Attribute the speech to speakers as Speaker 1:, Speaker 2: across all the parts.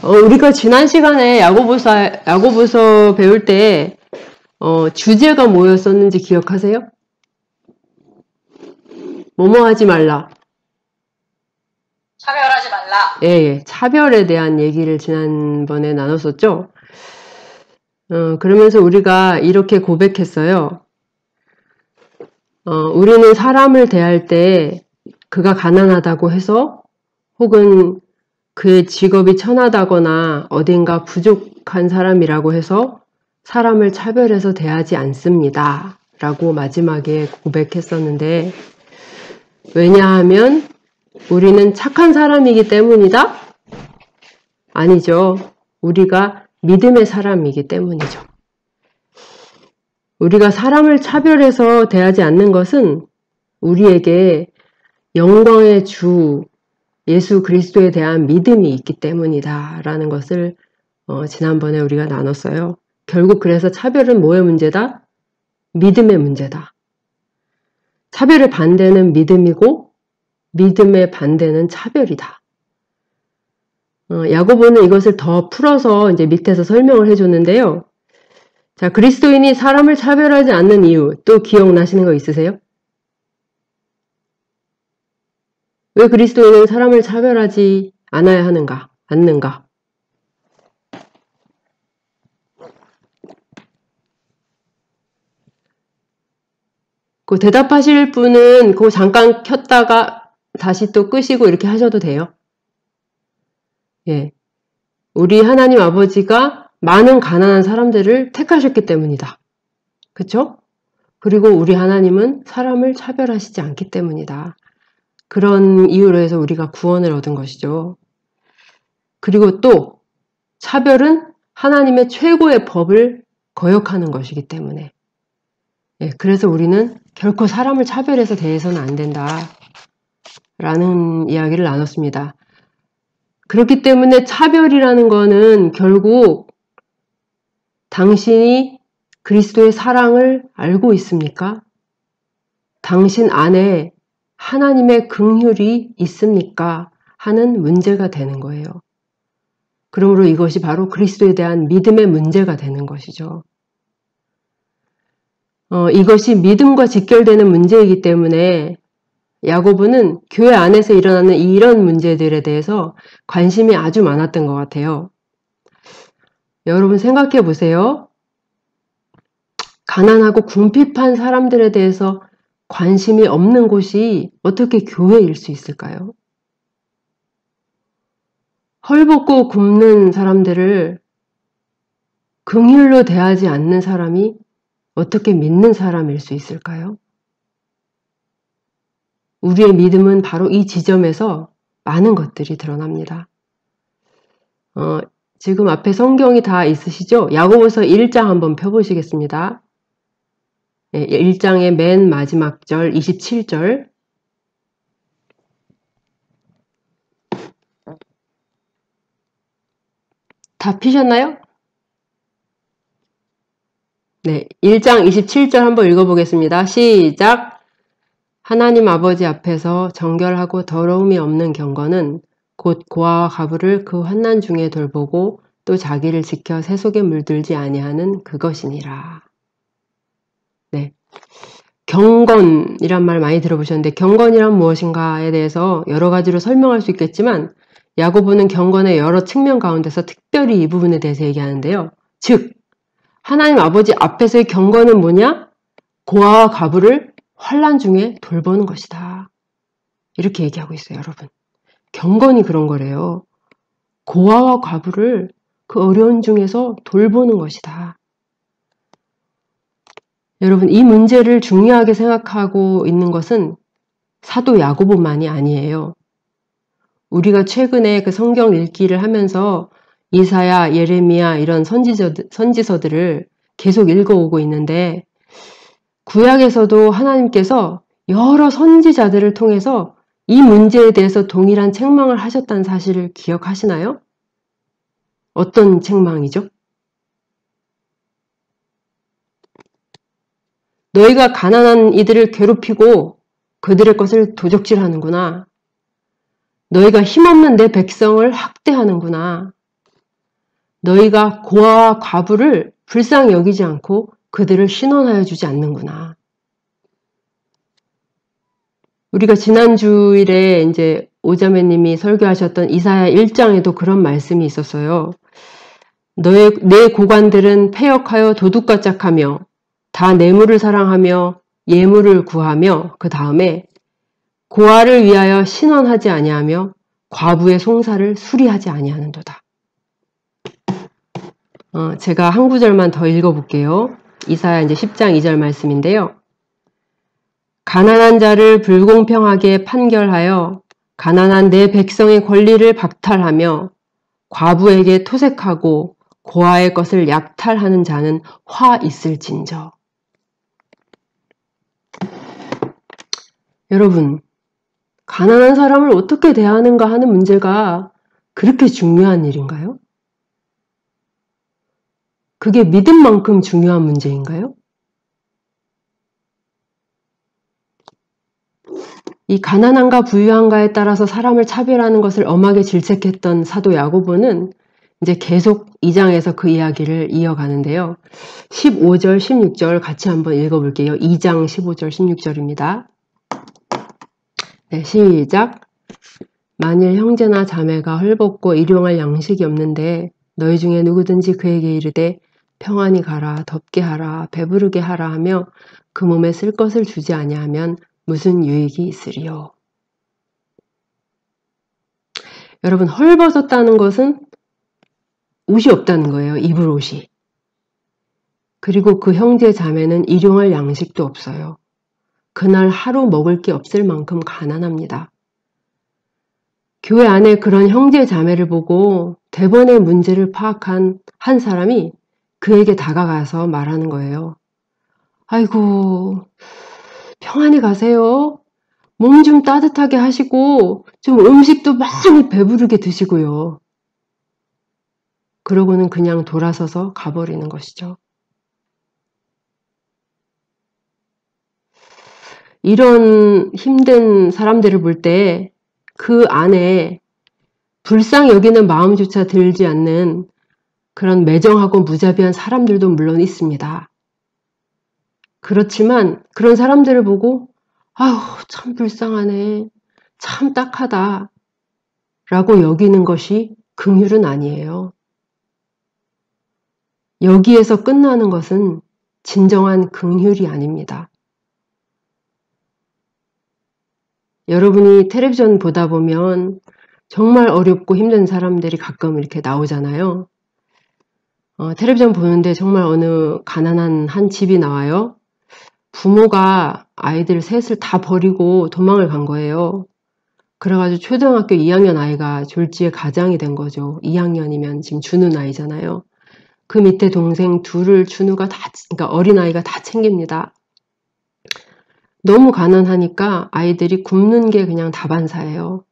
Speaker 1: 우리가 지난 시간에 야고보서 배울 때 주제가 뭐였었는지 기억하세요? 뭐뭐 하지 말라.
Speaker 2: 차별하지 말라.
Speaker 1: 예, 차별에 대한 얘기를 지난번에 나눴었죠. 그러면서 우리가 이렇게 고백했어요. 우리는 사람을 대할 때 그가 가난하다고 해서 혹은 그의 직업이 천하다거나 어딘가 부족한 사람이라고 해서 사람을 차별해서 대하지 않습니다. 라고 마지막에 고백했었는데, 왜냐하면 우리는 착한 사람이기 때문이다? 아니죠. 우리가 믿음의 사람이기 때문이죠. 우리가 사람을 차별해서 대하지 않는 것은 우리에게 영광의 주 예수 그리스도에 대한 믿음이 있기 때문이다 라는 것을 지난번에 우리가 나눴어요. 결국 그래서 차별은 뭐의 문제다? 믿음의 문제다. 차별의 반대는 믿음이고 믿음의 반대는 차별이다. 야고보는 이것을 더 풀어서 이제 밑에서 설명을 해줬는데요. 자, 그리스도인이 사람을 차별하지 않는 이유 또 기억나시는 거 있으세요? 왜 그리스도인은 사람을 차별하지 않아야 않는가? 그 대답하실 분은 그거 잠깐 켰다가 다시 또 끄시고 이렇게 하셔도 돼요. 예. 우리 하나님 아버지가 많은 가난한 사람들을 택하셨기 때문이다. 그쵸? 그리고 우리 하나님은 사람을 차별하시지 않기 때문이다. 그런 이유로 해서 우리가 구원을 얻은 것이죠. 그리고 또 차별은 하나님의 최고의 법을 거역하는 것이기 때문에 그래서 우리는 결코 사람을 차별해서 대해서는 안 된다 라는 이야기를 나눴습니다. 그렇기 때문에 차별이라는 거는 결국 당신이 그리스도의 사랑을 알고 있습니까? 당신 안에 하나님의 긍휼이 있습니까? 하는 문제가 되는 거예요. 그러므로 이것이 바로 그리스도에 대한 믿음의 문제가 되는 것이죠. 이것이 믿음과 직결되는 문제이기 때문에 야고보는 교회 안에서 일어나는 이런 문제들에 대해서 관심이 아주 많았던 것 같아요. 여러분 생각해 보세요. 가난하고 궁핍한 사람들에 대해서 관심이 없는 곳이 어떻게 교회일 수 있을까요? 헐벗고 굶는 사람들을 긍휼로 대하지 않는 사람이 어떻게 믿는 사람일 수 있을까요? 우리의 믿음은 바로 이 지점에서 많은 것들이 드러납니다. 지금 앞에 성경이 다 있으시죠? 야고보서 1장 한번 펴보시겠습니다. 1장의 맨 마지막 절 27절 다 피셨나요? 네, 1장 27절 한번 읽어보겠습니다. 시작! 하나님 아버지 앞에서 정결하고 더러움이 없는 경건은 곧 고아와 가부를 그 환난 중에 돌보고 또 자기를 지켜 새 속에 물들지 아니하는 그것이니라. 네, 경건이란 말 많이 들어보셨는데 경건이란 무엇인가에 대해서 여러 가지로 설명할 수 있겠지만 야고보는 경건의 여러 측면 가운데서 특별히 이 부분에 대해서 얘기하는데요. 즉 하나님 아버지 앞에서의 경건은 뭐냐? 고아와 가부를 환난 중에 돌보는 것이다. 이렇게 얘기하고 있어요, 여러분. 경건이 그런 거래요. 고아와 과부를 그 어려운 중에서 돌보는 것이다. 여러분, 이 문제를 중요하게 생각하고 있는 것은 사도 야고보만이 아니에요. 우리가 최근에 그 성경 읽기를 하면서 이사야, 예레미야 이런 선지서들을 계속 읽어오고 있는데 구약에서도 하나님께서 여러 선지자들을 통해서 이 문제에 대해서 동일한 책망을 하셨다는 사실을 기억하시나요? 어떤 책망이죠? 너희가 가난한 이들을 괴롭히고 그들의 것을 도적질하는구나. 너희가 힘없는 내 백성을 학대하는구나. 너희가 고아와 과부를 불쌍히 여기지 않고 그들을 신원하여 주지 않는구나. 우리가 지난 주일에 이제 오자매님이 설교하셨던 이사야 1장에도 그런 말씀이 있었어요. 내 고관들은 패역하여 도둑과 짝하며 다 뇌물을 사랑하며 예물을 구하며 그 다음에 고아를 위하여 신원하지 아니하며 과부의 송사를 수리하지 아니하는도다. 제가 한 구절만 더 읽어볼게요. 이사야 이제 10장 2절 말씀인데요. 가난한 자를 불공평하게 판결하여 가난한 내 백성의 권리를 박탈하며 과부에게 토색하고 고아의 것을 약탈하는 자는 화 있을진저. 여러분, 가난한 사람을 어떻게 대하는가 하는 문제가 그렇게 중요한 일인가요? 그게 믿음만큼 중요한 문제인가요? 이 가난한가 부유한가에 따라서 사람을 차별하는 것을 엄하게 질책했던 사도 야고보는 이제 계속 2장에서 그 이야기를 이어가는데요. 15절, 16절 같이 한번 읽어볼게요. 2장 15절, 16절입니다. 네, 시작. 만일 형제나 자매가 헐벗고 일용할 양식이 없는데 너희 중에 누구든지 그에게 이르되 평안히 가라, 덥게 하라, 배부르게 하라 하며 그 몸에 쓸 것을 주지 아니하면 무슨 유익이 있으리요. 여러분, 헐벗었다는 것은 옷이 없다는 거예요. 입을 옷이. 그리고 그 형제 자매는 일용할 양식도 없어요. 그날 하루 먹을 게 없을 만큼 가난합니다. 교회 안에 그런 형제 자매를 보고 대번의 문제를 파악한 한 사람이 그에게 다가가서 말하는 거예요. 아이고, 평안히 가세요. 몸 좀 따뜻하게 하시고 좀 음식도 많이 배부르게 드시고요. 그러고는 그냥 돌아서서 가버리는 것이죠. 이런 힘든 사람들을 볼 때 그 안에 불쌍히 여기는 마음조차 들지 않는 그런 매정하고 무자비한 사람들도 물론 있습니다. 그렇지만 그런 사람들을 보고 아우 참 불쌍하네, 참 딱하다 라고 여기는 것이 긍휼은 아니에요. 여기에서 끝나는 것은 진정한 긍휼이 아닙니다. 여러분이 텔레비전 보다 보면 정말 어렵고 힘든 사람들이 가끔 이렇게 나오잖아요. 텔레비전 보는데 정말 어느 가난한 한 집이 나와요. 부모가 아이들 셋을 다 버리고 도망을 간 거예요. 그래가지고 초등학교 2학년 아이가 졸지에 가장이 된 거죠. 2학년이면 지금 준우 나이잖아요. 그 밑에 동생 둘을 준우가 그러니까 어린아이가 다 챙깁니다. 너무 가난하니까 아이들이 굶는 게 그냥 다반사예요.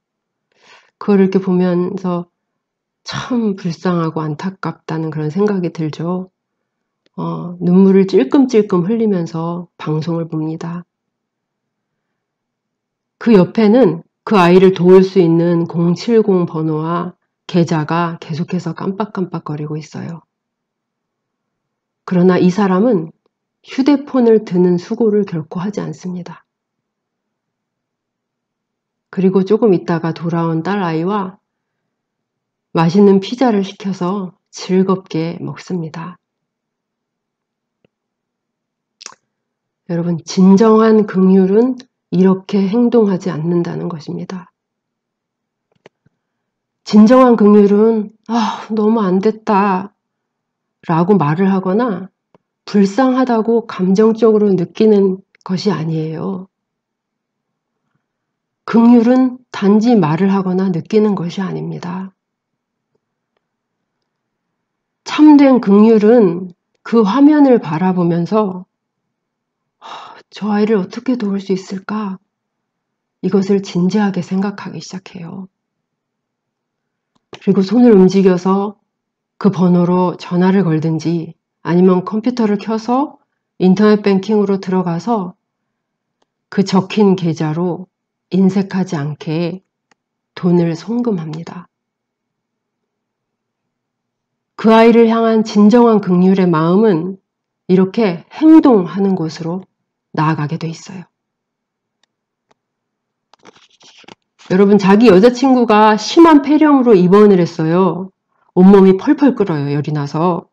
Speaker 1: 그걸 이렇게 보면서 참 불쌍하고 안타깝다는 그런 생각이 들죠. 눈물을 찔끔찔끔 흘리면서 방송을 봅니다. 그 옆에는 그 아이를 도울 수 있는 070 번호와 계좌가 계속해서 깜빡깜빡거리고 있어요. 그러나 이 사람은 휴대폰을 드는 수고를 결코 하지 않습니다. 그리고 조금 있다가 돌아온 딸아이와 맛있는 피자를 시켜서 즐겁게 먹습니다. 여러분, 진정한 긍휼은 이렇게 행동하지 않는다는 것입니다. 진정한 긍휼은 너무 안 됐다 라고 말을 하거나 불쌍하다고 감정적으로 느끼는 것이 아니에요. 긍휼은 단지 말을 하거나 느끼는 것이 아닙니다. 참된 긍휼은 그 화면을 바라보면서 저 아이를 어떻게 도울 수 있을까? 이것을 진지하게 생각하기 시작해요. 그리고 손을 움직여서 그 번호로 전화를 걸든지 아니면 컴퓨터를 켜서 인터넷 뱅킹으로 들어가서 그 적힌 계좌로 인색하지 않게 돈을 송금합니다. 그 아이를 향한 진정한 긍휼의 마음은 이렇게 행동하는 곳으로 나아가게 돼 있어요. 여러분, 자기 여자친구가 심한 폐렴으로 입원을 했어요. 온몸이 펄펄 끓어요, 열이 나서.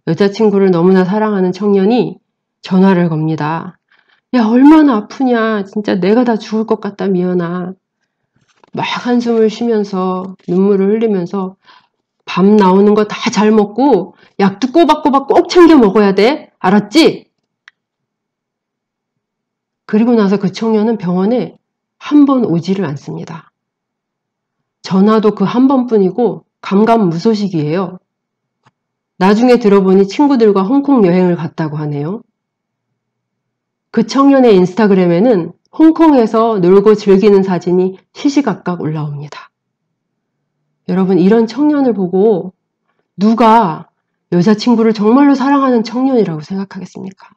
Speaker 1: 여자친구를 너무나 사랑하는 청년이 전화를 겁니다. 야, 얼마나 아프냐. 진짜 내가 다 죽을 것 같다, 미연아. 막 한숨을 쉬면서 눈물을 흘리면서 밥 나오는 거 다 잘 먹고 약도 꼬박꼬박 꼭 챙겨 먹어야 돼. 알았지? 그리고 나서 그 청년은 병원에 한 번 오지를 않습니다. 전화도 그 한 번뿐이고 감감무소식이에요. 나중에 들어보니 친구들과 홍콩 여행을 갔다고 하네요. 그 청년의 인스타그램에는 홍콩에서 놀고 즐기는 사진이 시시각각 올라옵니다. 여러분, 이런 청년을 보고 누가 여자친구를 정말로 사랑하는 청년이라고 생각하겠습니까?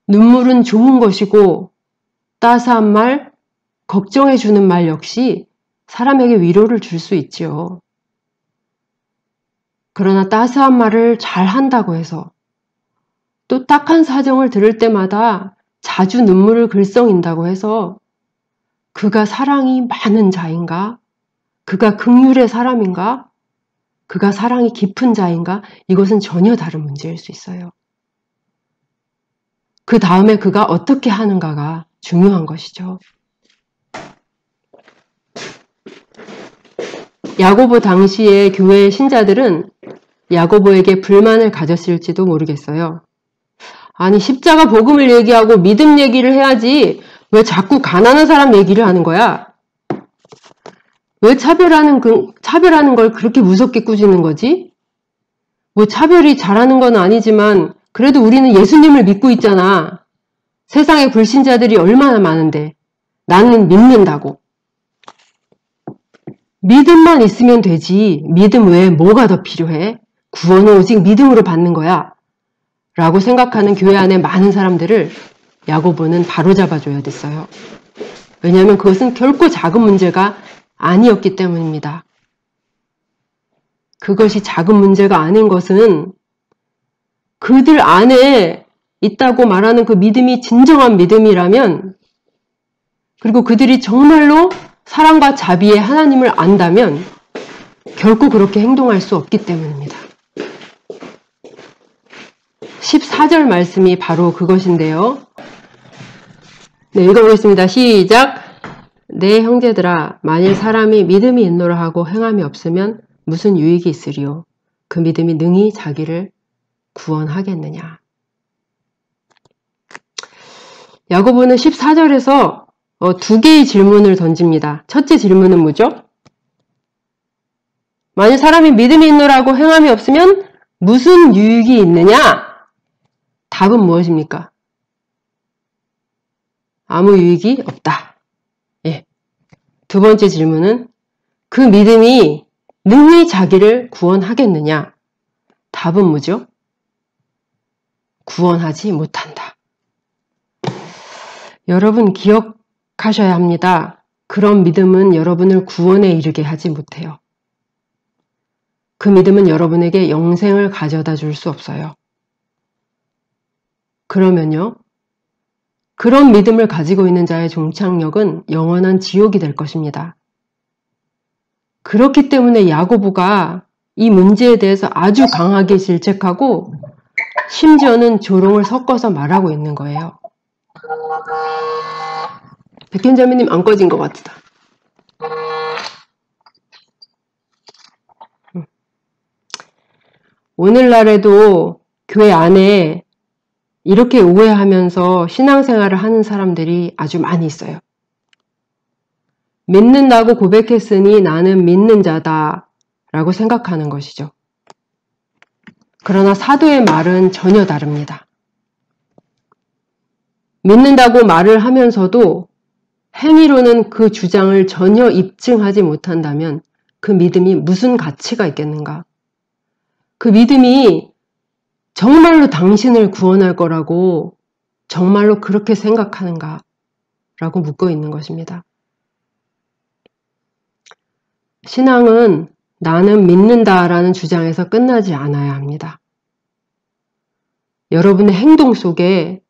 Speaker 1: 눈물은 좋은 것이고 따스한 말, 걱정해주는 말 역시 사람에게 위로를 줄 수 있지요. 그러나 따스한 말을 잘 한다고 해서 또 딱한 사정을 들을 때마다 자주 눈물을 글썽인다고 해서 그가 사랑이 많은 자인가? 그가 긍휼의 사람인가? 그가 사랑이 깊은 자인가? 이것은 전혀 다른 문제일 수 있어요. 그 다음에 그가 어떻게 하는가가 중요한 것이죠. 야고보 당시의 교회의 신자들은 야고보에게 불만을 가졌을지도 모르겠어요. 아니, 십자가 복음을 얘기하고 믿음 얘기를 해야지 왜 자꾸 가난한 사람 얘기를 하는 거야? 왜 차별하는 걸 그렇게 무섭게 꾸짖는 거지? 뭐 차별이 잘하는 건 아니지만 그래도 우리는 예수님을 믿고 있잖아. 세상에 불신자들이 얼마나 많은데 나는 믿는다고. 믿음만 있으면 되지. 믿음 외에 뭐가 더 필요해? 구원은 오직 믿음으로 받는 거야. 라고 생각하는 교회 안에 많은 사람들을 야고보는 바로잡아줘야 됐어요. 왜냐하면 그것은 결코 작은 문제가 아니었기 때문입니다. 그것이 작은 문제가 아닌 것은 그들 안에 있다고 말하는 그 믿음이 진정한 믿음이라면, 그리고 그들이 정말로 사랑과 자비의 하나님을 안다면 결코 그렇게 행동할 수 없기 때문입니다. 14절 말씀이 바로 그것인데요. 네, 읽어보겠습니다. 시작! 내 형제들아, 만일 사람이 믿음이 있노라 하고 행함이 없으면 무슨 유익이 있으리요? 그 믿음이 능히 자기를 구원하겠느냐? 야고보는 14절에서 두 개의 질문을 던집니다. 첫째 질문은 뭐죠? 만일 사람이 믿음이 있노라고 행함이 없으면 무슨 유익이 있느냐? 답은 무엇입니까? 아무 유익이 없다. 예. 두 번째 질문은 그 믿음이 능히 자기를 구원하겠느냐? 답은 뭐죠? 구원하지 못한다. 여러분 기억하셔야 합니다. 그런 믿음은 여러분을 구원에 이르게 하지 못해요. 그 믿음은 여러분에게 영생을 가져다 줄 수 없어요. 그러면요, 그런 믿음을 가지고 있는 자의 종착역은 영원한 지옥이 될 것입니다. 그렇기 때문에 야고보가 이 문제에 대해서 아주 강하게 질책하고 심지어는 조롱을 섞어서 말하고 있는 거예요. 백현자매님 안 꺼진 것 같다. 오늘날에도 교회 안에 이렇게 오해하면서 신앙생활을 하는 사람들이 아주 많이 있어요. 믿는다고 고백했으니 나는 믿는 자다 라고 생각하는 것이죠. 그러나 사도의 말은 전혀 다릅니다. 믿는다고 말을 하면서도 행위로는 그 주장을 전혀 입증하지 못한다면 그 믿음이 무슨 가치가 있겠는가? 그 믿음이 정말로 당신을 구원할 거라고 정말로 그렇게 생각하는가? 라고 묻고 있는 것입니다. 신앙은 나는 믿는다라는 주장에서 끝나지 않아야 합니다. 여러분의 행동 속에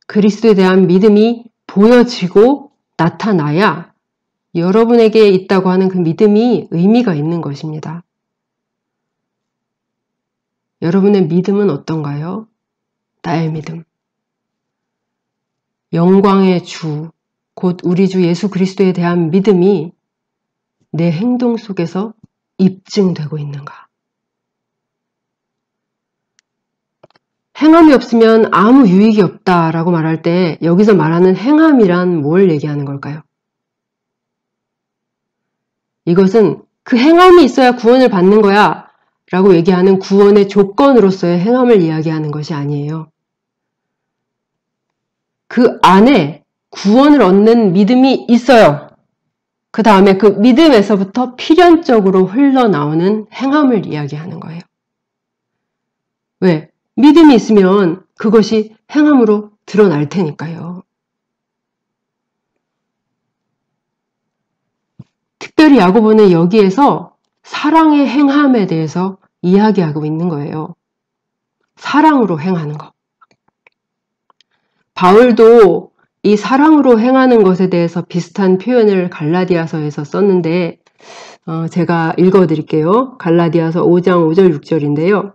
Speaker 1: 그리스도에 대한 믿음이 보여지고 나타나야 여러분에게 있다고 하는 그 믿음이 의미가 있는 것입니다. 여러분의 믿음은 어떤가요? 나의 믿음. 영광의 주, 곧 우리 주 예수 그리스도에 대한 믿음이 내 행동 속에서 입증되고 있는가? 행함이 없으면 아무 유익이 없다라고 말할 때 여기서 말하는 행함이란 뭘 얘기하는 걸까요? 이것은 그 행함이 있어야 구원을 받는 거야 라고 얘기하는 구원의 조건으로서의 행함을 이야기하는 것이 아니에요. 그 안에 구원을 얻는 믿음이 있어요. 그 다음에 그 믿음에서부터 필연적으로 흘러나오는 행함을 이야기하는 거예요. 왜? 믿음이 있으면 그것이 행함으로 드러날 테니까요. 특별히 야고보는 여기에서 사랑의 행함에 대해서 이야기하고 있는 거예요. 사랑으로 행하는 것. 바울도 이 사랑으로 행하는 것에 대해서 비슷한 표현을 갈라디아서에서 썼는데 제가 읽어드릴게요. 갈라디아서 5장 5절 6절인데요.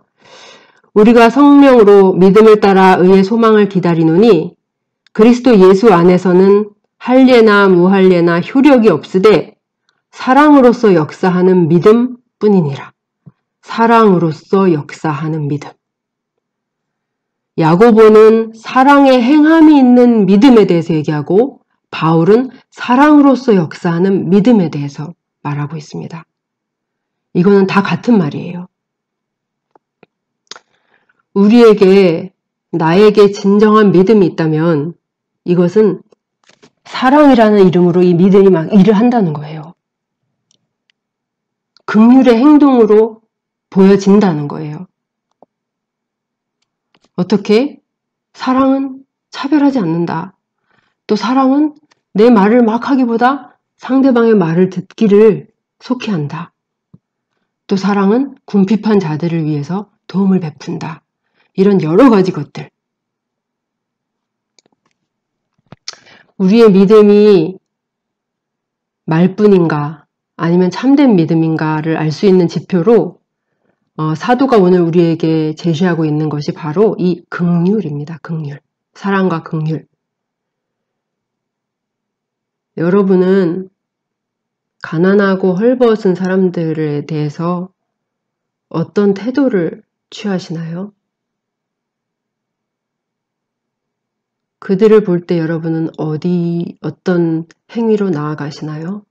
Speaker 1: 우리가 성령으로 믿음을 따라 의의 소망을 기다리노니 그리스도 예수 안에서는 할례나 무할례나 효력이 없으되 사랑으로서 역사하는 믿음 뿐이니라. 사랑으로서 역사하는 믿음. 야고보는 사랑의 행함이 있는 믿음에 대해서 얘기하고 바울은 사랑으로서 역사하는 믿음에 대해서 말하고 있습니다. 이거는 다 같은 말이에요. 우리에게, 나에게 진정한 믿음이 있다면 이것은 사랑이라는 이름으로 이 믿음이 막 일을 한다는 거예요. 긍휼의 행동으로 보여진다는 거예요. 어떻게? 사랑은 차별하지 않는다. 또 사랑은 내 말을 막 하기보다 상대방의 말을 듣기를 속해한다. 또 사랑은 궁핍한 자들을 위해서 도움을 베푼다. 이런 여러 가지 것들. 우리의 믿음이 말뿐인가 아니면 참된 믿음인가를 알 수 있는 지표로 사도가 오늘 우리에게 제시하고 있는 것이 바로 이 긍휼입니다. 긍휼. 사랑과 긍휼. 여러분은 가난하고 헐벗은 사람들에 대해서 어떤 태도를 취하시나요? 그들을 볼 때 여러분은 어떤 행위로 나아가시나요?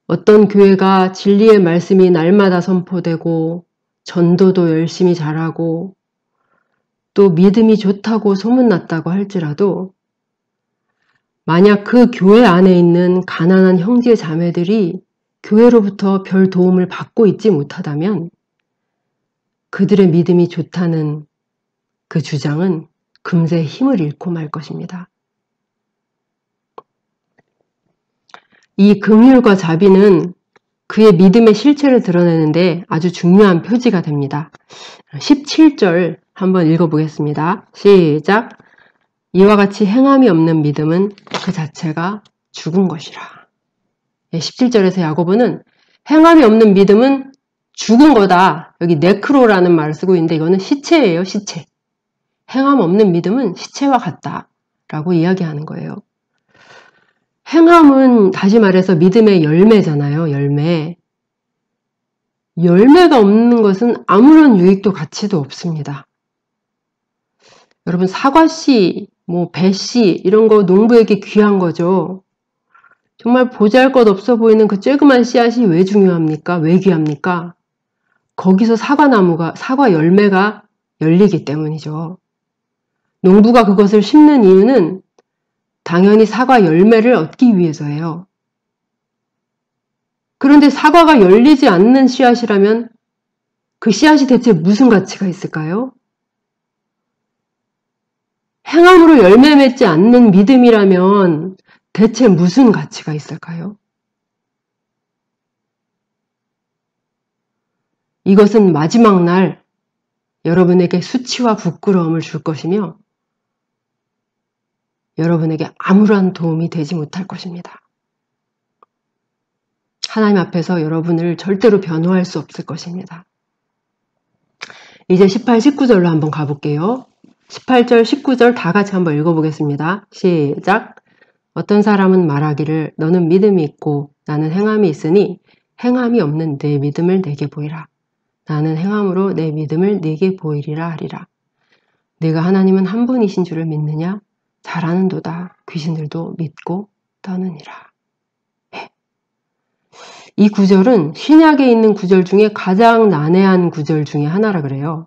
Speaker 1: 어떤 교회가 진리의 말씀이 날마다 선포되고 전도도 열심히 잘하고 또 믿음이 좋다고 소문났다고 할지라도 만약 그 교회 안에 있는 가난한 형제 자매들이 교회로부터 별 도움을 받고 있지 못하다면 그들의 믿음이 좋다는 그 주장은 금세 힘을 잃고 말 것입니다. 이 긍휼과 자비는 그의 믿음의 실체를 드러내는데 아주 중요한 표지가 됩니다. 17절 한번 읽어보겠습니다. 시작! 이와 같이 행함이 없는 믿음은 그 자체가 죽은 것이라. 17절에서 야고보는 행함이 없는 믿음은 죽은 거다. 여기 네크로라는 말을 쓰고 있는데 이거는 시체예요. 시체. 행함 없는 믿음은 시체와 같다 라고 이야기하는 거예요. 행함은 다시 말해서 믿음의 열매잖아요. 열매. 열매가 없는 것은 아무런 유익도 가치도 없습니다. 여러분 사과씨, 배씨 이런 거 농부에게 귀한 거죠. 정말 보잘것없어 보이는 그 쬐그만 씨앗이 왜 중요합니까? 왜 귀합니까? 거기서 사과 열매가 열리기 때문이죠. 농부가 그것을 심는 이유는 당연히 사과 열매를 얻기 위해서예요. 그런데 사과가 열리지 않는 씨앗이라면 그 씨앗이 대체 무슨 가치가 있을까요? 행함으로 열매 맺지 않는 믿음이라면 대체 무슨 가치가 있을까요? 이것은 마지막 날 여러분에게 수치와 부끄러움을 줄 것이며 여러분에게 아무런 도움이 되지 못할 것입니다. 하나님 앞에서 여러분을 절대로 변호할 수 없을 것입니다. 이제 18, 19절로 한번 가볼게요. 18절, 19절 다 같이 한번 읽어보겠습니다. 시작! 어떤 사람은 말하기를 너는 믿음이 있고 나는 행함이 있으니 행함이 없는 내 믿음을 내게 보이라. 나는 행함으로 내 믿음을 내게 보이리라 하리라. 네가 하나님은 한 분이신 줄을 믿느냐? 잘 아는도다. 귀신들도 믿고 떠느니라. 이 구절은 신약에 있는 구절 중에 가장 난해한 구절 중에 하나라 그래요.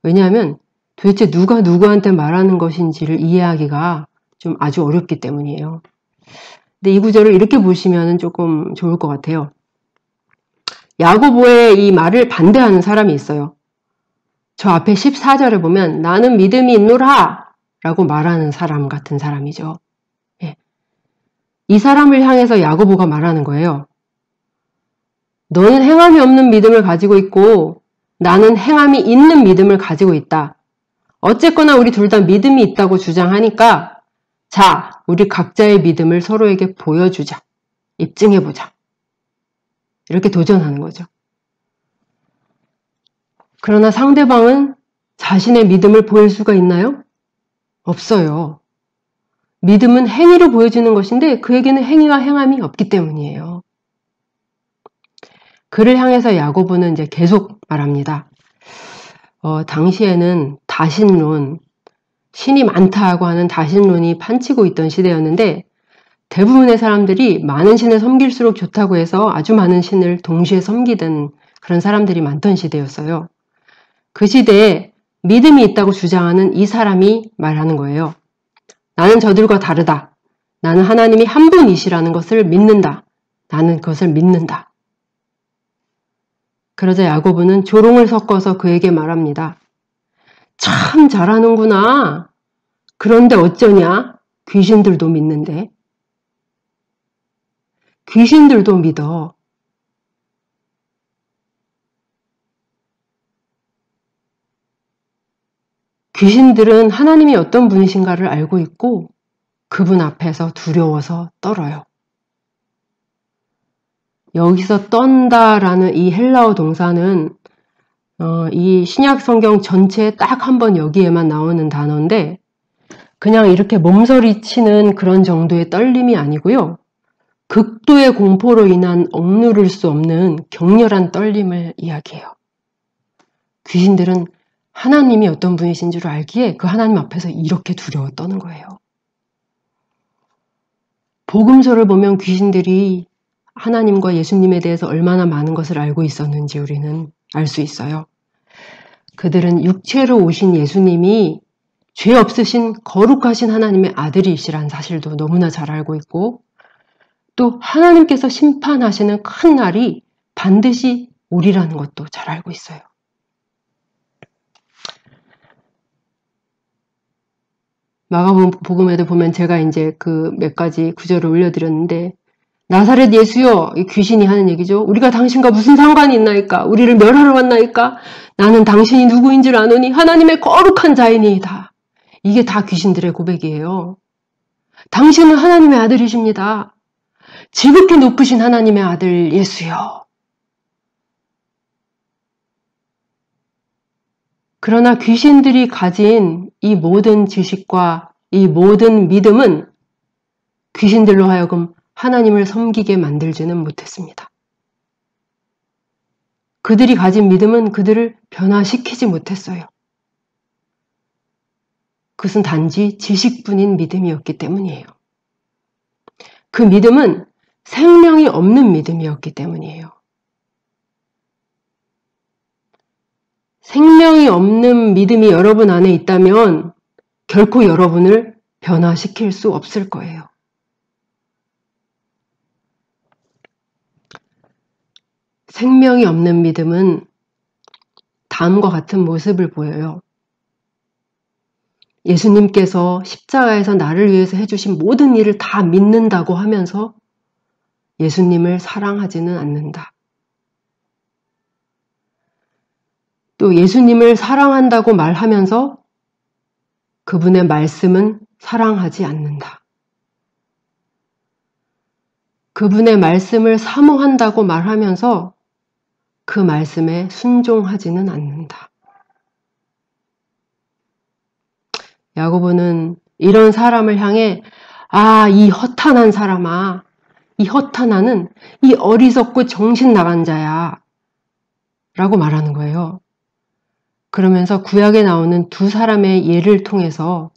Speaker 1: 왜냐하면 도대체 누가 누구한테 말하는 것인지를 이해하기가 좀 아주 어렵기 때문이에요. 근데 이 구절을 이렇게 보시면 조금 좋을 것 같아요. 야고보의 이 말을 반대하는 사람이 있어요. 저 앞에 14절에 보면 나는 믿음이 있노라 라고 말하는 사람 같은 사람이죠. 예. 이 사람을 향해서 야고보가 말하는 거예요. 너는 행함이 없는 믿음을 가지고 있고 나는 행함이 있는 믿음을 가지고 있다. 어쨌거나 우리 둘 다 믿음이 있다고 주장하니까 자, 우리 각자의 믿음을 서로에게 보여주자. 입증해보자. 이렇게 도전하는 거죠. 그러나 상대방은 자신의 믿음을 보일 수가 있나요? 없어요. 믿음은 행위로 보여지는 것인데 그에게는 행위와 행함이 없기 때문이에요. 그를 향해서 야고보는 이제 계속 말합니다. 당시에는 다신론, 신이 많다고 하는 다신론이 판치고 있던 시대였는데 대부분의 사람들이 많은 신을 섬길수록 좋다고 해서 아주 많은 신을 동시에 섬기던 그런 사람들이 많던 시대였어요. 그 시대에 믿음이 있다고 주장하는 이 사람이 말하는 거예요. 나는 저들과 다르다. 나는 하나님이 한 분이시라는 것을 믿는다. 나는 그것을 믿는다. 그러자 야고보는 조롱을 섞어서 그에게 말합니다. 참 잘하는구나. 그런데 어쩌냐? 귀신들도 믿는데. 귀신들도 믿어. 귀신들은 하나님이 어떤 분이신가를 알고 있고 그분 앞에서 두려워서 떨어요. 여기서 떤다라는 이 헬라어 동사는 이 신약 성경 전체에 딱 한 번 여기에만 나오는 단어인데 그냥 이렇게 몸서리치는 그런 정도의 떨림이 아니고요. 극도의 공포로 인한 억누를 수 없는 격렬한 떨림을 이야기해요. 귀신들은 하나님이 어떤 분이신 줄 알기에 그 하나님 앞에서 이렇게 두려워 떠는 거예요. 복음서를 보면 귀신들이 하나님과 예수님에 대해서 얼마나 많은 것을 알고 있었는지 우리는 알 수 있어요. 그들은 육체로 오신 예수님이 죄 없으신 거룩하신 하나님의 아들이시란 사실도 너무나 잘 알고 있고 또 하나님께서 심판하시는 큰 날이 반드시 오리라는 것도 잘 알고 있어요. 마가복음에도 보면 제가 이제 그 몇 가지 구절을 올려드렸는데 나사렛 예수여, 이 귀신이 하는 얘기죠. 우리가 당신과 무슨 상관이 있나이까? 우리를 멸하러 왔나이까? 나는 당신이 누구인 줄 아노니 하나님의 거룩한 자이니이다. 이게 다 귀신들의 고백이에요. 당신은 하나님의 아들이십니다. 지극히 높으신 하나님의 아들 예수여. 그러나 귀신들이 가진 이 모든 지식과 이 모든 믿음은 귀신들로 하여금 하나님을 섬기게 만들지는 못했습니다. 그들이 가진 믿음은 그들을 변화시키지 못했어요. 그것은 단지 지식뿐인 믿음이었기 때문이에요. 그 믿음은 생명이 없는 믿음이었기 때문이에요. 생명이 없는 믿음이 여러분 안에 있다면 결코 여러분을 변화시킬 수 없을 거예요. 생명이 없는 믿음은 다음과 같은 모습을 보여요. 예수님께서 십자가에서 나를 위해서 해주신 모든 일을 다 믿는다고 하면서 예수님을 사랑하지는 않는다. 또 예수님을 사랑한다고 말하면서 그분의 말씀은 사랑하지 않는다. 그분의 말씀을 사모한다고 말하면서 그 말씀에 순종하지는 않는다. 야고보는 이런 사람을 향해 이 허탄한 사람아, 이 허탄하는 이 어리석고 정신 나간 자야 라고 말하는 거예요. 그러면서 구약에 나오는 두 사람의 예를 통해서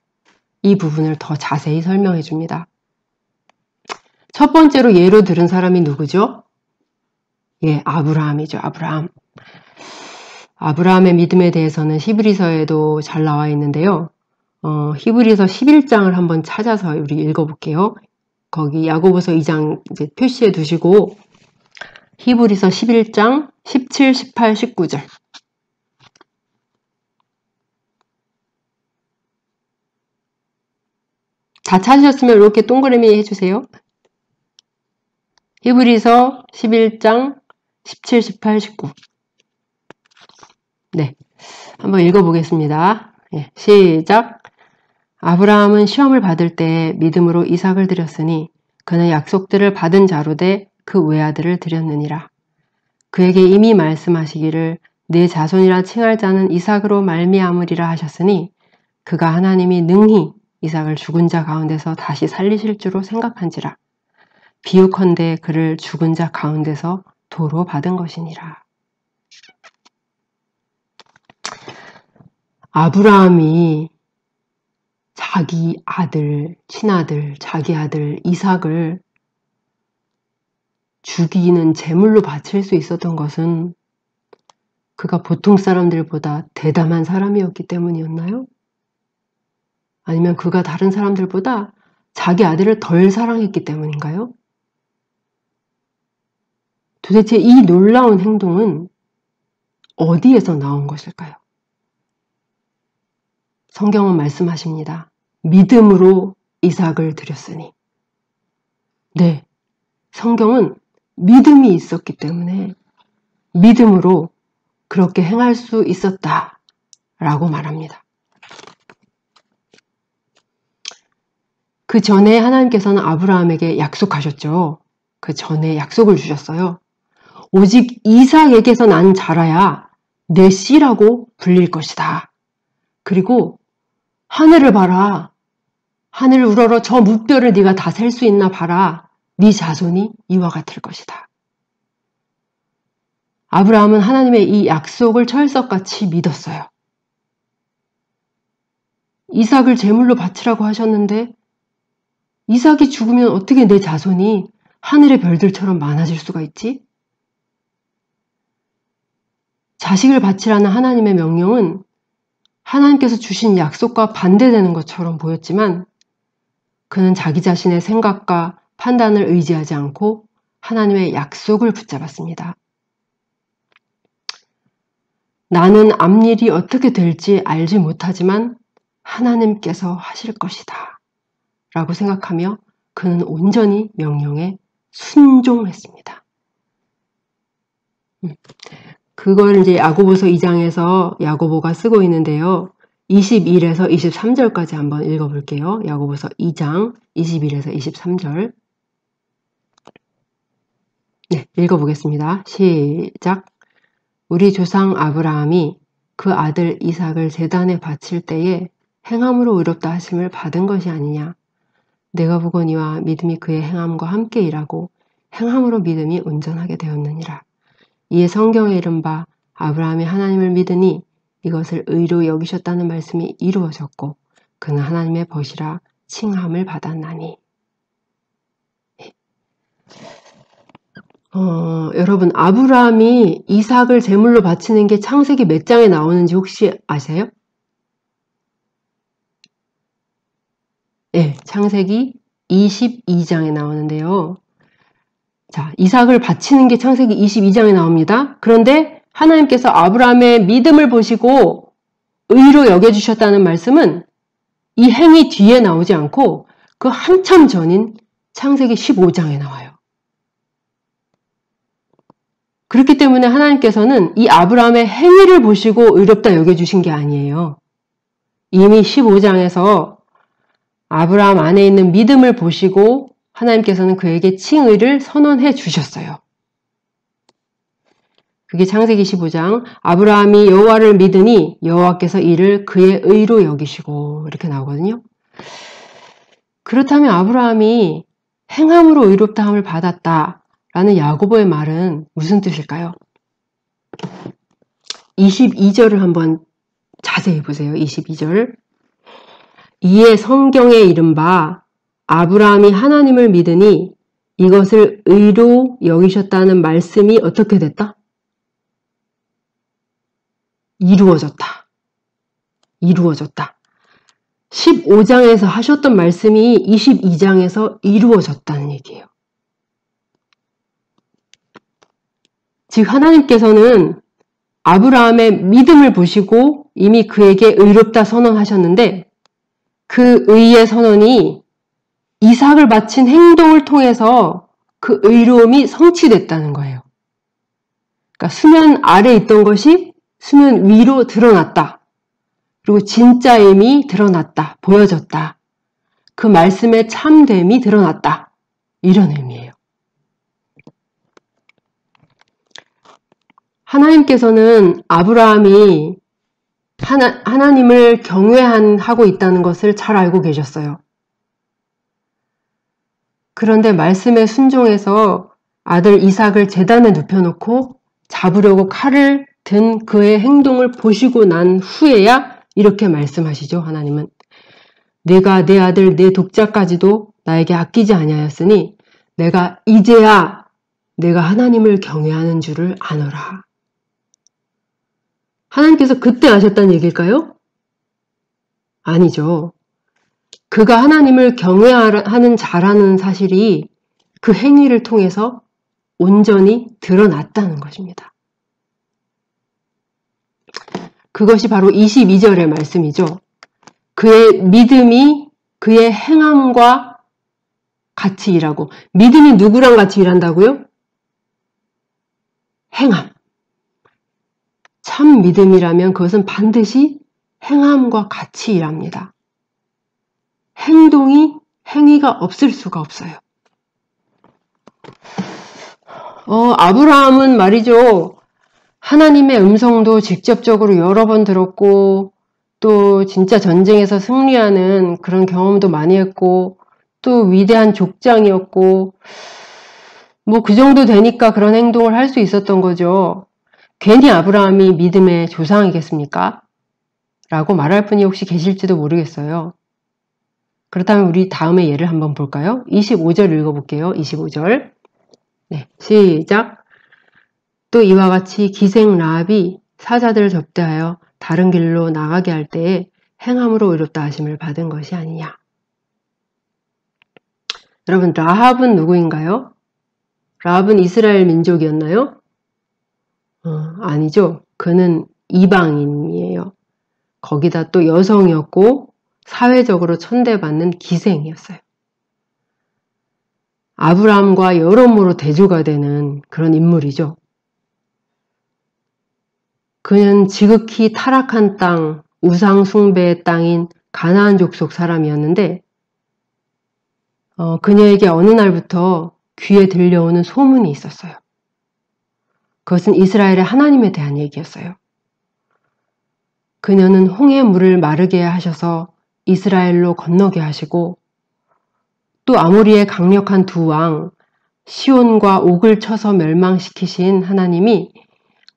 Speaker 1: 이 부분을 더 자세히 설명해 줍니다. 첫 번째로 예로 들은 사람이 누구죠? 아브라함이죠. 아브라함의 믿음에 대해서는 히브리서에도 잘 나와 있는데요. 히브리서 11장을 한번 찾아서 우리 읽어볼게요. 거기 야고보서 2장 이제 표시해 두시고 히브리서 11장 17, 18, 19절 다 찾으셨으면 이렇게 동그라미 해주세요. 히브리서 11장 17, 18, 19 네, 한번 읽어보겠습니다. 시작! 아브라함은 시험을 받을 때 믿음으로 이삭을 드렸으니 그는 약속들을 받은 자로 돼 그 외아들을 드렸느니라. 그에게 이미 말씀하시기를 내 자손이라 칭할 자는 이삭으로 말미암으리라 하셨으니 그가 하나님이 능히 이삭을 죽은 자 가운데서 다시 살리실 줄로 생각한지라. 비유컨대 그를 죽은 자 가운데서 도로 받은 것이니라. 아브라함이 자기 아들, 친아들, 자기 아들 이삭을 죽이는 제물로 바칠 수 있었던 것은 그가 보통 사람들보다 대담한 사람이었기 때문이었나요? 아니면 그가 다른 사람들보다 자기 아들을 덜 사랑했기 때문인가요? 도대체 이 놀라운 행동은 어디에서 나온 것일까요? 성경은 말씀하십니다. 믿음으로 이삭을 드렸으니. 네, 성경은 믿음이 있었기 때문에 믿음으로 그렇게 행할 수 있었다라고 말합니다. 그 전에 하나님께서는 아브라함에게 약속하셨죠. 그 전에 약속을 주셨어요. 오직 이삭에게서 난 자라야 내 씨라고 불릴 것이다. 그리고 하늘을 봐라. 하늘을 우러러 저 뭇별을 네가 다 셀 수 있나 봐라. 네 자손이 이와 같을 것이다. 아브라함은 하나님의 이 약속을 철석같이 믿었어요. 이삭을 제물로 바치라고 하셨는데 이삭이 죽으면 어떻게 내 자손이 하늘의 별들처럼 많아질 수가 있지? 자식을 바치라는 하나님의 명령은 하나님께서 주신 약속과 반대되는 것처럼 보였지만 그는 자기 자신의 생각과 판단을 의지하지 않고 하나님의 약속을 붙잡았습니다. 나는 앞일이 어떻게 될지 알지 못하지만 하나님께서 하실 것이다 라고 생각하며 그는 온전히 명령에 순종했습니다. 그걸 이제 야고보서 2장에서 야고보가 쓰고 있는데요. 21에서 23절까지 한번 읽어볼게요. 야고보서 2장 21에서 23절. 네, 읽어보겠습니다. 시작. 우리 조상 아브라함이 그 아들 이삭을 제단에 바칠 때에 행함으로 의롭다 하심을 받은 것이 아니냐. 내가 보거니와 믿음이 그의 행함과 함께 일하고 행함으로 믿음이 온전하게 되었느니라. 이에 성경에 이른바 아브라함이 하나님을 믿으니 이것을 의로 여기셨다는 말씀이 이루어졌고 그는 하나님의 벗이라 칭함을 받았나니. 여러분 아브라함이 이삭을 제물로 바치는 게 창세기 몇 장에 나오는지 혹시 아세요? 네, 창세기 22장에 나오는데요. 자, 이삭을 바치는 게 창세기 22장에 나옵니다. 그런데 하나님께서 아브라함의 믿음을 보시고 의로 여겨주셨다는 말씀은 이 행위 뒤에 나오지 않고 그 한참 전인 창세기 15장에 나와요. 그렇기 때문에 하나님께서는 이 아브라함의 행위를 보시고 의롭다 여겨주신 게 아니에요. 이미 15장에서 아브라함 안에 있는 믿음을 보시고 하나님께서는 그에게 칭의를 선언해 주셨어요. 그게 창세기 15장 아브라함이 여호와를 믿으니 여호와께서 이를 그의 의로 여기시고 이렇게 나오거든요. 그렇다면 아브라함이 행함으로 의롭다함을 받았다라는 야고보의 말은 무슨 뜻일까요? 22절을 한번 자세히 보세요. 22절. 이에 성경에 이른바 아브라함이 하나님을 믿으니 이것을 의로 여기셨다는 말씀이 어떻게 됐다? 이루어졌다. 이루어졌다. 15장에서 하셨던 말씀이 22장에서 이루어졌다는 얘기예요. 즉 하나님께서는 아브라함의 믿음을 보시고 이미 그에게 의롭다 선언하셨는데 그 의의 선언이 이삭을 바친 행동을 통해서 그 의로움이 성취됐다는 거예요. 그러니까 수면 아래 있던 것이 수면 위로 드러났다. 그리고 진짜임이 드러났다. 보여졌다. 그 말씀의 참됨이 드러났다. 이런 의미예요. 하나님께서는 아브라함이 하나님을 경외하고 있다는 것을 잘 알고 계셨어요. 그런데 말씀에 순종해서 아들 이삭을 제단에 눕혀놓고 잡으려고 칼을 든 그의 행동을 보시고 난 후에야 이렇게 말씀하시죠. 하나님은 내가 내 아들 내 독자까지도 나에게 아끼지 아니하였으니 내가 이제야 내가 하나님을 경외하는 줄을 아노라. 하나님께서 그때 아셨다는 얘기일까요? 아니죠. 그가 하나님을 경외하는 자라는 사실이 그 행위를 통해서 온전히 드러났다는 것입니다. 그것이 바로 22절의 말씀이죠. 그의 믿음이 그의 행함과 같이 일하고, 믿음이 누구랑 같이 일한다고요? 행함. 참 믿음이라면 그것은 반드시 행함과 같이 일합니다. 행위가 없을 수가 없어요. 아브라함은 말이죠. 하나님의 음성도 직접적으로 여러 번 들었고, 또 진짜 전쟁에서 승리하는 그런 경험도 많이 했고, 또 위대한 족장이었고, 뭐 그 정도 되니까 그런 행동을 할 수 있었던 거죠. 괜히 아브라함이 믿음의 조상이겠습니까? 라고 말할 분이 혹시 계실지도 모르겠어요. 그렇다면 우리 다음에 예를 한번 볼까요? 25절 읽어볼게요. 25절. 네, 시작. 또 이와 같이 기생 라합이 사자들을 접대하여 다른 길로 나가게 할 때에 행함으로 의롭다 하심을 받은 것이 아니냐. 여러분, 라합은 누구인가요? 라합은 이스라엘 민족이었나요? 아니죠. 그는 이방인이에요. 거기다 또 여성이었고 사회적으로 천대받는 기생이었어요. 아브라함과 여러모로 대조가 되는 그런 인물이죠. 그는 지극히 타락한 땅, 우상 숭배의 땅인 가나안 족속 사람이었는데 그녀에게 어느 날부터 귀에 들려오는 소문이 있었어요. 그것은 이스라엘의 하나님에 대한 얘기였어요. 그녀는 홍해 물을 마르게 하셔서 이스라엘로 건너게 하시고 또 아모리의 강력한 두 왕 시온과 옥을 쳐서 멸망시키신 하나님이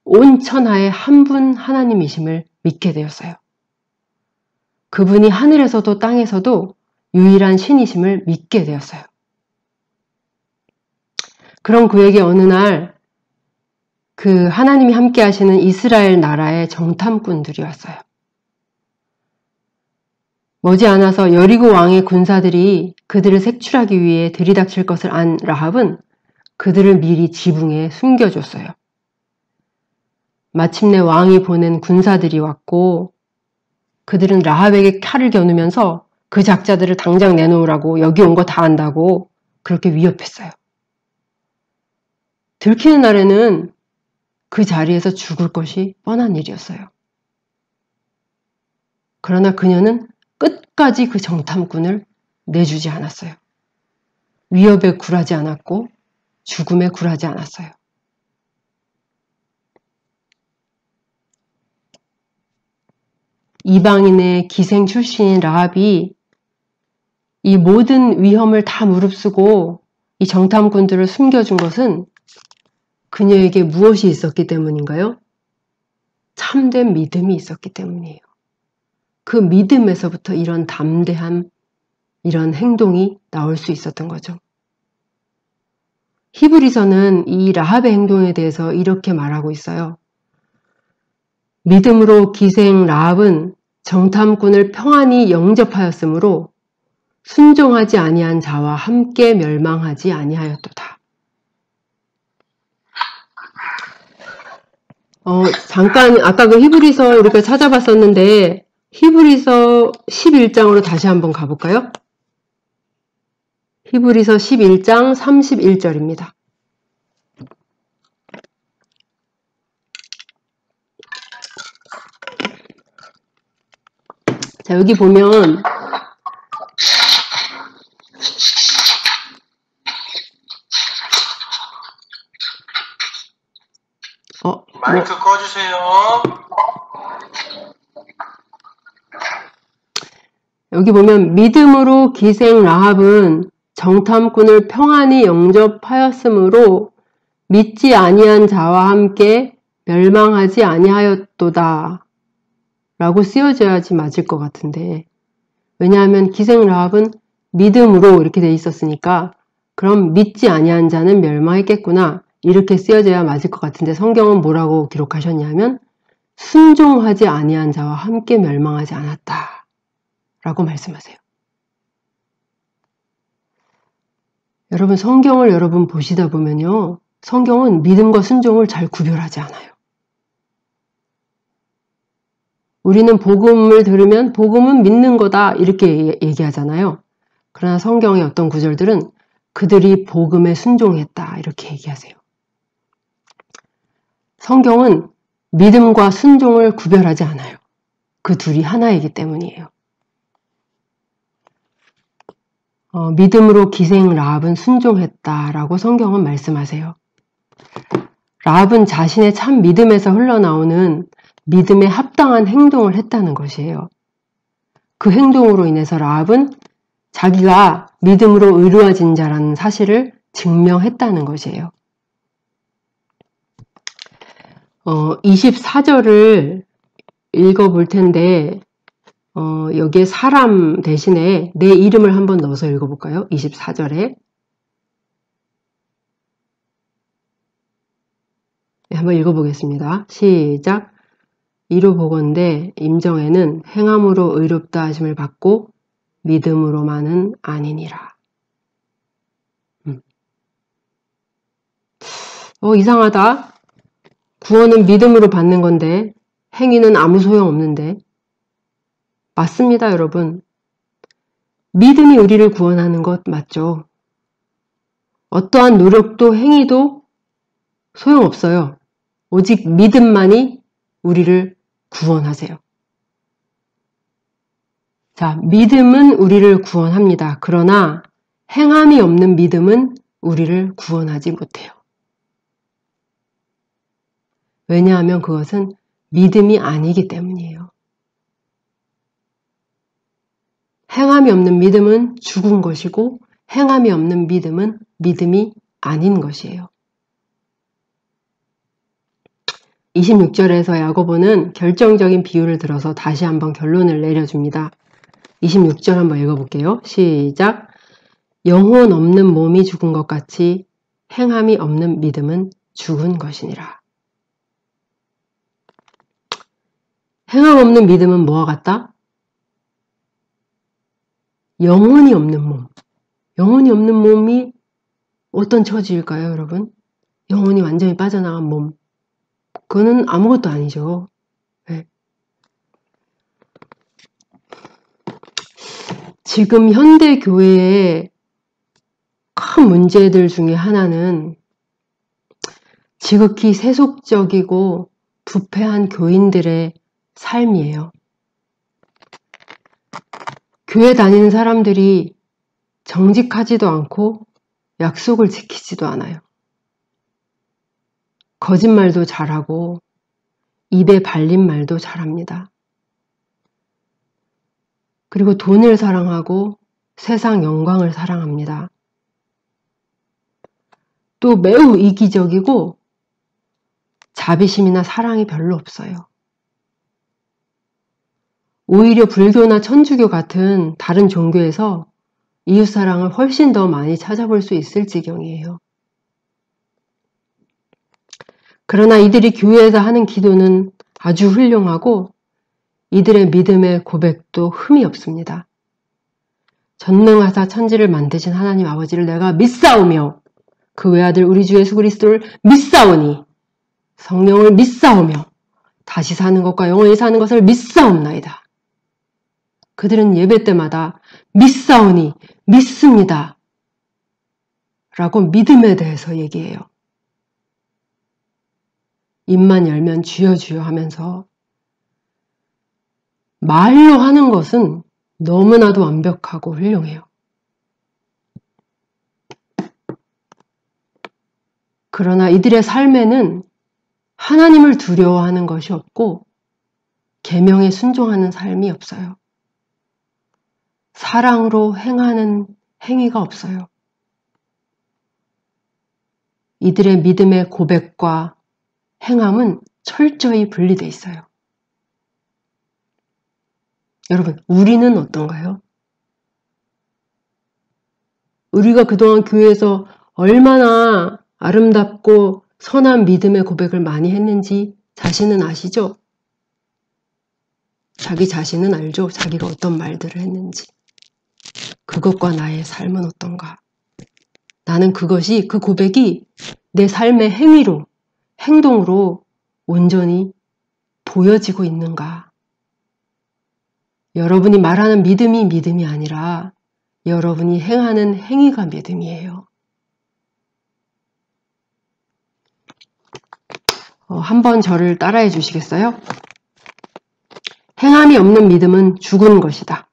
Speaker 1: 온 천하의 한 분 하나님이심을 믿게 되었어요. 그분이 하늘에서도 땅에서도 유일한 신이심을 믿게 되었어요. 그런 그에게 어느 날 그 하나님이 함께 하시는 이스라엘 나라의 정탐꾼들이 왔어요. 머지않아서 여리고 왕의 군사들이 그들을 색출하기 위해 들이닥칠 것을 안 라합은 그들을 미리 지붕에 숨겨줬어요. 마침내 왕이 보낸 군사들이 왔고 그들은 라합에게 칼을 겨누면서 그 작자들을 당장 내놓으라고 여기 온 거 다 안다고 그렇게 위협했어요. 들키는 날에는 그 자리에서 죽을 것이 뻔한 일이었어요. 그러나 그녀는 끝까지 그 정탐꾼을 내주지 않았어요. 위협에 굴하지 않았고 죽음에 굴하지 않았어요. 이방인의 기생 출신인 라합이 이 모든 위험을 다 무릅쓰고 이 정탐꾼들을 숨겨준 것은 그녀에게 무엇이 있었기 때문인가요? 참된 믿음이 있었기 때문이에요. 그 믿음에서부터 이런 담대함, 이런 행동이 나올 수 있었던 거죠. 히브리서는 이 라합의 행동에 대해서 이렇게 말하고 있어요. 믿음으로 기생 라합은 정탐꾼을 평안히 영접하였으므로 순종하지 아니한 자와 함께 멸망하지 아니하였도다. 잠깐 아까 그 히브리서 우리가 찾아봤었는데 히브리서 11장으로 다시 한번 가볼까요? 히브리서 11장 31절입니다. 자, 여기 보면
Speaker 2: 마이크 꺼주세요.
Speaker 1: 여기 보면 믿음으로 기생 라합은 정탐꾼을 평안히 영접하였으므로 믿지 아니한 자와 함께 멸망하지 아니하였도다 라고 쓰여져야지 맞을 것 같은데, 왜냐하면 기생 라합은 믿음으로 이렇게 돼 있었으니까 그럼 믿지 아니한 자는 멸망했겠구나 이렇게 쓰여져야 맞을 것 같은데, 성경은 뭐라고 기록하셨냐면 순종하지 아니한 자와 함께 멸망하지 않았다 라고 말씀하세요. 여러분, 성경을 여러분 보시다 보면요, 성경은 믿음과 순종을 잘 구별하지 않아요. 우리는 복음을 들으면 복음은 믿는 거다 이렇게 얘기하잖아요. 그러나 성경의 어떤 구절들은 그들이 복음에 순종했다 이렇게 얘기하세요. 성경은 믿음과 순종을 구별하지 않아요. 그 둘이 하나이기 때문이에요. 믿음으로 기생 라합은 순종했다라고 성경은 말씀하세요. 라합은 자신의 참 믿음에서 흘러나오는 믿음에 합당한 행동을 했다는 것이에요. 그 행동으로 인해서 라합은 자기가 믿음으로 의로워진 자라는 사실을 증명했다는 것이에요. 24절을 읽어볼 텐데 여기에 사람 대신에 내 이름을 한번 넣어서 읽어볼까요? 24절에 네, 한번 읽어보겠습니다. 시작. 이로 보건대 임정에는 행함으로 의롭다 하심을 받고 믿음으로만은 아니니라. 이상하다. 구원은 믿음으로 받는 건데 행위는 아무 소용없는데. 맞습니다, 여러분. 믿음이 우리를 구원하는 것 맞죠? 어떠한 노력도 행위도 소용없어요. 오직 믿음만이 우리를 구원하세요. 자, 믿음은 우리를 구원합니다. 그러나 행함이 없는 믿음은 우리를 구원하지 못해요. 왜냐하면 그것은 믿음이 아니기 때문이에요. 행함이 없는 믿음은 죽은 것이고 행함이 없는 믿음은 믿음이 아닌 것이에요. 26절에서 야고보는 결정적인 비유를 들어서 다시 한번 결론을 내려줍니다. 26절 한번 읽어볼게요. 시작. 영혼 없는 몸이 죽은 것 같이 행함이 없는 믿음은 죽은 것이니라. 행함 없는 믿음은 뭐와 같다? 영혼이 없는 몸. 영혼이 없는 몸이 어떤 처지일까요, 여러분? 영혼이 완전히 빠져나간 몸. 그거는 아무것도 아니죠. 네. 지금 현대 교회의 큰 문제들 중에 하나는 지극히 세속적이고 부패한 교인들의 삶이에요. 교회 다니는 사람들이 정직하지도 않고 약속을 지키지도 않아요. 거짓말도 잘하고 입에 발린 말도 잘합니다. 그리고 돈을 사랑하고 세상 영광을 사랑합니다. 또 매우 이기적이고 자비심이나 사랑이 별로 없어요. 오히려 불교나 천주교 같은 다른 종교에서 이웃사랑을 훨씬 더 많이 찾아볼 수 있을 지경이에요. 그러나 이들이 교회에서 하는 기도는 아주 훌륭하고 이들의 믿음의 고백도 흠이 없습니다. 전능하사 천지를 만드신 하나님 아버지를 내가 믿사오며 그 외아들 우리 주 예수 그리스도를 믿사오니 성령을 믿사오며 다시 사는 것과 영원히 사는 것을 믿사옵나이다. 그들은 예배 때마다 믿사오니 믿습니다 라고 믿음에 대해서 얘기해요. 입만 열면 주여 주여 하면서 말로 하는 것은 너무나도 완벽하고 훌륭해요. 그러나 이들의 삶에는 하나님을 두려워하는 것이 없고 계명에 순종하는 삶이 없어요. 사랑으로 행하는 행위가 없어요. 이들의 믿음의 고백과 행함은 철저히 분리되어 있어요. 여러분, 우리는 어떤가요? 우리가 그동안 교회에서 얼마나 아름답고 선한 믿음의 고백을 많이 했는지 자신은 아시죠? 자기 자신은 알죠? 자기가 어떤 말들을 했는지. 그것과 나의 삶은 어떤가? 나는 그것이, 그 고백이 내 삶의 행위로, 행동으로 온전히 보여지고 있는가? 여러분이 말하는 믿음이 믿음이 아니라 여러분이 행하는 행위가 믿음이에요. 한번 저를 따라해 주시겠어요? 행함이 없는 믿음은 죽은 것이다.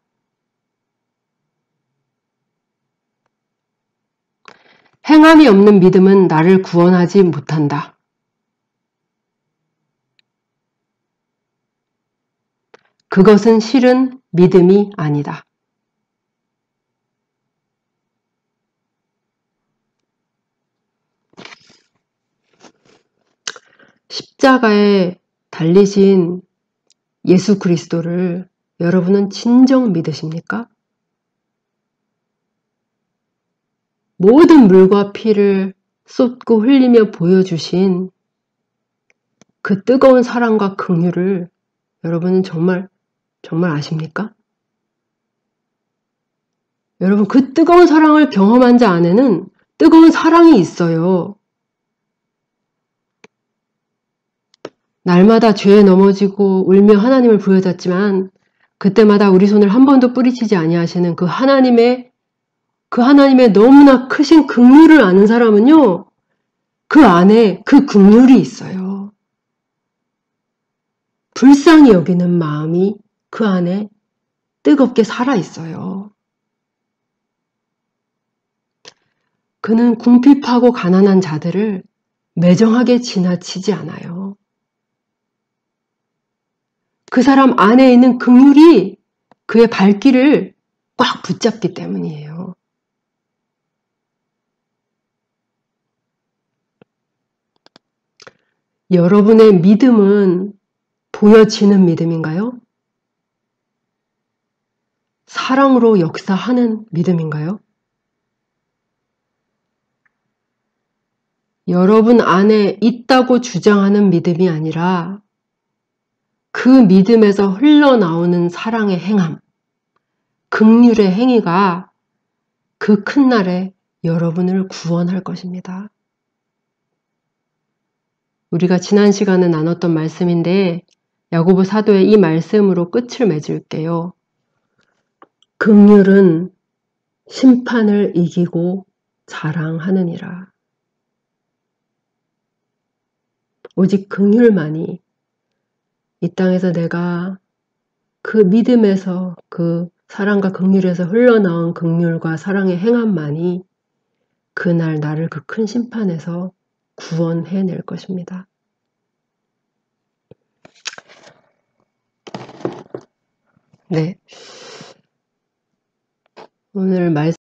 Speaker 1: 행함이 없는 믿음은 나를 구원하지 못한다. 그것은 실은 믿음이 아니다. 십자가에 달리신 예수 그리스도를 여러분은 진정 믿으십니까? 모든 물과 피를 쏟고 흘리며 보여주신 그 뜨거운 사랑과 긍휼을 여러분은 정말 아십니까? 여러분, 그 뜨거운 사랑을 경험한 자 안에는 뜨거운 사랑이 있어요. 날마다 죄에 넘어지고 울며 하나님을 부여잡지만 그때마다 우리 손을 한 번도 뿌리치지 아니하시는 그 하나님의 너무나 크신 긍휼을 아는 사람은요, 그 안에 그 긍휼이 있어요. 불쌍히 여기는 마음이 그 안에 뜨겁게 살아있어요. 그는 궁핍하고 가난한 자들을 매정하게 지나치지 않아요. 그 사람 안에 있는 긍휼이 그의 발길을 꽉 붙잡기 때문이에요. 여러분의 믿음은 보여지는 믿음인가요? 사랑으로 역사하는 믿음인가요? 여러분 안에 있다고 주장하는 믿음이 아니라 그 믿음에서 흘러나오는 사랑의 행함, 긍휼의 행위가 그 큰 날에 여러분을 구원할 것입니다. 우리가 지난 시간에 나눴던 말씀인데 야고보 사도의 이 말씀으로 끝을 맺을게요. 긍휼은 심판을 이기고 자랑하느니라. 오직 긍휼만이, 이 땅에서 내가 그 믿음에서, 그 사랑과 긍휼에서 흘러나온 긍휼과 사랑의 행함만이 그날 나를 그 큰 심판에서 구원해낼 것입니다. 네, 오늘 말씀